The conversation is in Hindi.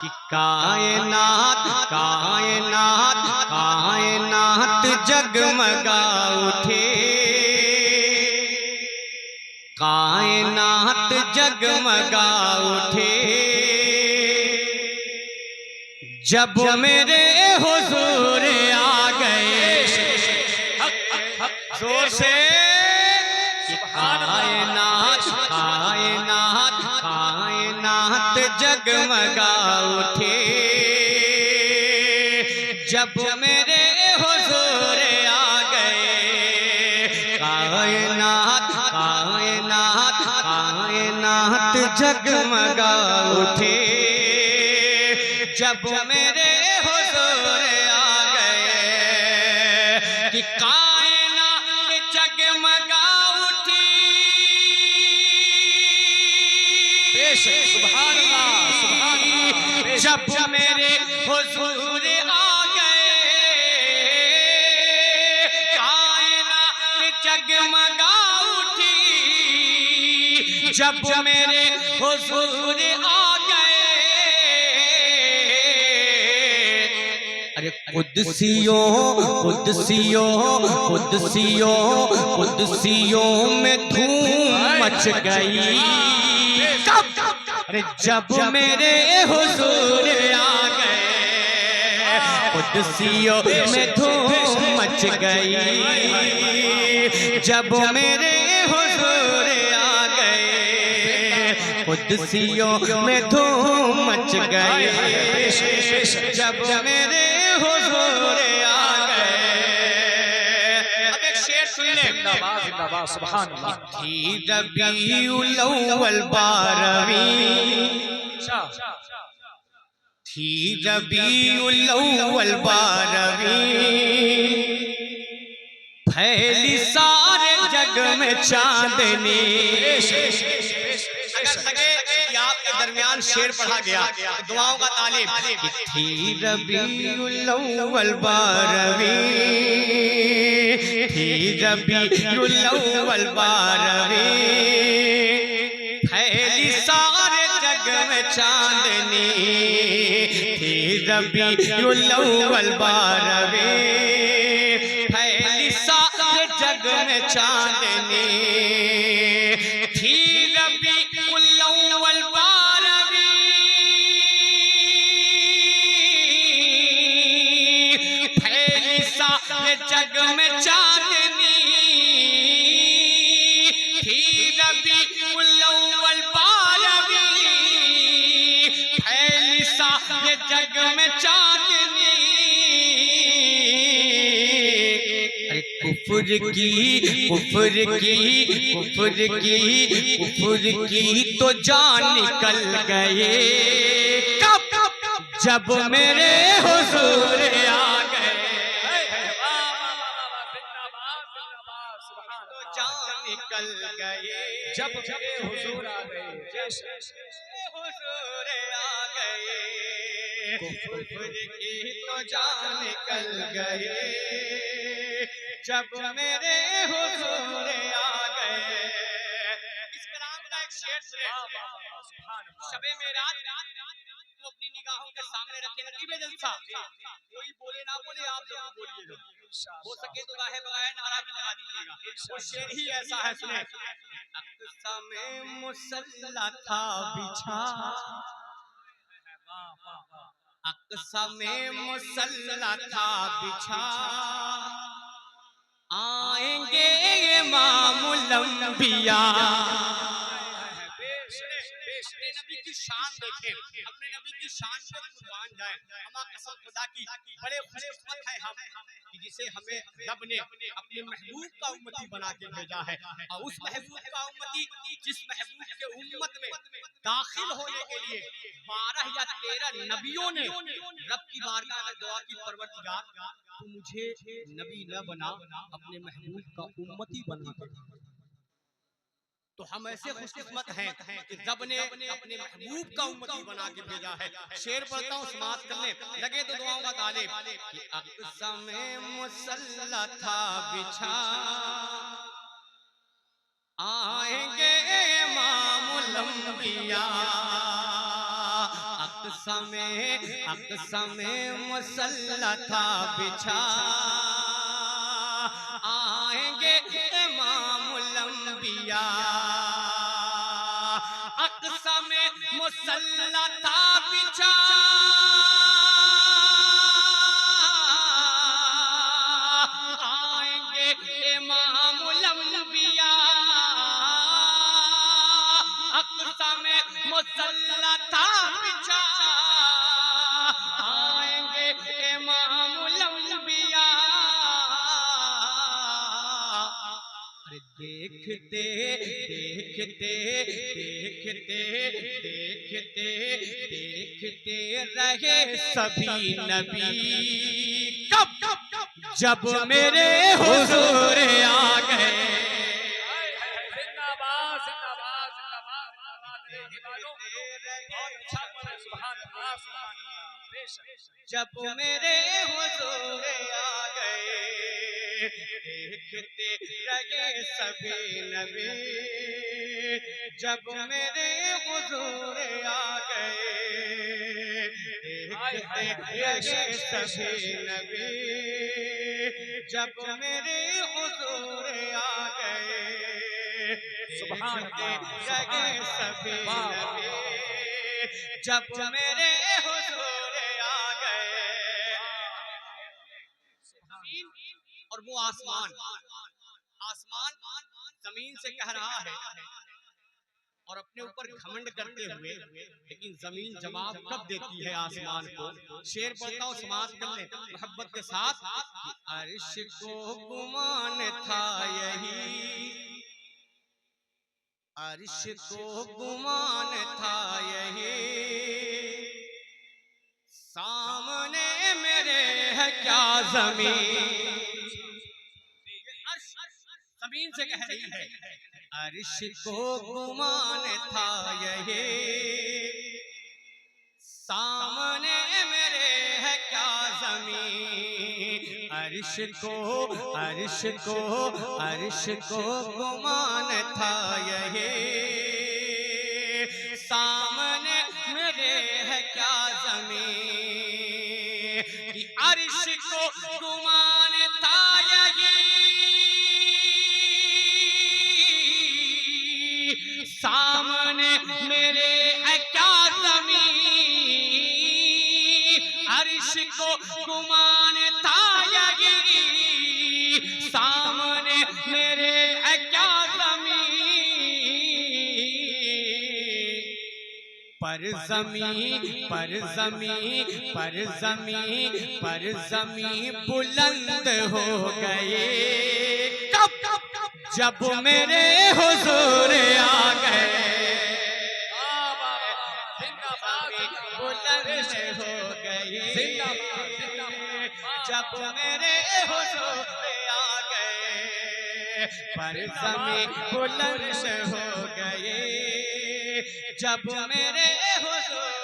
कि कायनात कायनात कायनात जगमगा उठे, कायनात जगमगा उठे, जब मेरे हुजूर आ गए। जोर से कायनात कायनात कायनात जगमगा उठे, जब मेरे हुजूर आ गए। कायनात कायनात कायनात जगमगा उठे, जब मेरे हुजूर आ गए। कि कायनात जगमगा उठी, सुभान अल्लाह सुभान अल्लाह, जब मेरे हुजूर आ गए। कायनात जगमगा उठी, जब मेरे हुजूर आ गए। अरे कुदसियों कुदसियों कुदसियों कुदसियों में धूम मच गई। अरे जब मेरे हुजूर आ गए, कुदसियों में धूम मच गई। जब मेरे हुजूर आ गए, कुदसियों में धूम मच गई। जब मेरे हुजूर आ गए। अब एक शेर सुन ले। जिंदाबाद जिंदाबाद सुभान अल्लाह। थी रबीउल अव्वल 12वीं, थी रबीउल अव्वल 12वीं, फैली सारे जग में चांदनी। अगर लगे कि आपके दरमियान शेर पढ़ा गया तो दुआओं का तालिब। थी रबीउल अव्वल 12वीं, थी रबीउल अव्वल 12वीं, फैली सारे जग में चांदनी। थी रबीउल अव्वल 12वीं, फैली सारे जग में चांदनी। थी रबीउल अव्वल 12वीं, फैली सारे जग में चांदनी। थी रबीउल अव्वल 12वीं, फैली सारे जग में चांदनी। कुफर की कुफर की कुफर की कुफर की तो जान निकल गए। जब मेरे हुजूर आ गए, तो जान निकल गए। जब मेरे हुजूर आ गए, हुजूर आ गए, कुफर की तो जान निकल गए। जब मेरे हुजूर आ गए। इस कलाम का एक शेर सुने। शबे मेराज को अपनी निगाहों के सामने रखे नकीबे जलसा। कोई बोले ना बोले, आप जरूर बोलिएगा। हो सके तो गाहे बगाए नारा भी लगा दीजिएगा। वो शेर ही ऐसा है, सुने। अक़सा में मुसल्ला था बिछा, अक़सा में मुसल्ला था बिछा, आएंगे इमामुल अंबिया। अपने नबी की शान देखें, अपने नबी की शान पर कुर्बान जाए। हमारा कसम खुदा की बड़े खुशकिस्मत है हम कि जिसे हमें रब ने अपने महबूब का उम्मती बना के भेजा है। और उस महबूब का उम्मती, जिस महबूब के उम्मत में दाखिल होने के लिए 12 या 13 नबियों ने रब की बारगाह में दुआ की, परवरदिगार तो मुझे नबी न बना, अपने महबूब का उम्मती बना के। तो हम ऐसे खुशकिस्मत हैं कि रब ने अपने महबूब का उम्मती बना के भेजा है। शेर पढ़ता हूँ, समाप्त करने लगे तो दुआओं का तालिब। कि अक़सा में मुसल्ला था बिछा, आएंगे इमामुल अंबिया। अक़समे मुसल्ला था बिछा, आएंगे इमामुल अंबिया। अक़समे मुसल्ला था बिछा, आएंगे इमामुल अंबिया। अक़समे मुसल्ला था बिछा, आएंगे इमामुल अंबिया। देखते देखते देखते देखते देखते रहे सभी नबी, कब जब मेरे हुजूर आ गए। जब मेरे हुजूर आ गए, देखते रहे सभी नबी। जब मेरे हुजूर आ गए, देखते रहे सभी नबी। जब मेरे हुजूर आ गए, देखते रहे सभी नबी। जब मेरे हुजूर आ गए, और वो आसमान जमीन से कह रहा है और अपने ऊपर घमंड करते हुए, लेकिन जमीन जवाब कब देती है आसमान को? शेर पढ़ता हूं, समाज कर ले मोहब्बत के साथ। अर्श को गुमान था यही, अर्श को गुमान था यही, सामने मेरे है क्या जमीन। जमीन से कह रही है, अर्श को गुमान था यही, सामने मेरे है क्या जमीन। अर्श को गुमान था यही, सामने मेरे है क्या जमीन। कि अर्श को गुमान था यही, सामने मेरे है क्या ज़मीन। अर्श को गुमान था यही, सामने मेरे है क्या ज़मीन। पर ज़मीं बुलंद हो गए, कब जब मेरे हुजूर आ गए। बुलंद हो गए, जब मेरे हुजूर आ गए। पर ज़मीं बुलंद हो गए, जब मेरे हुजूर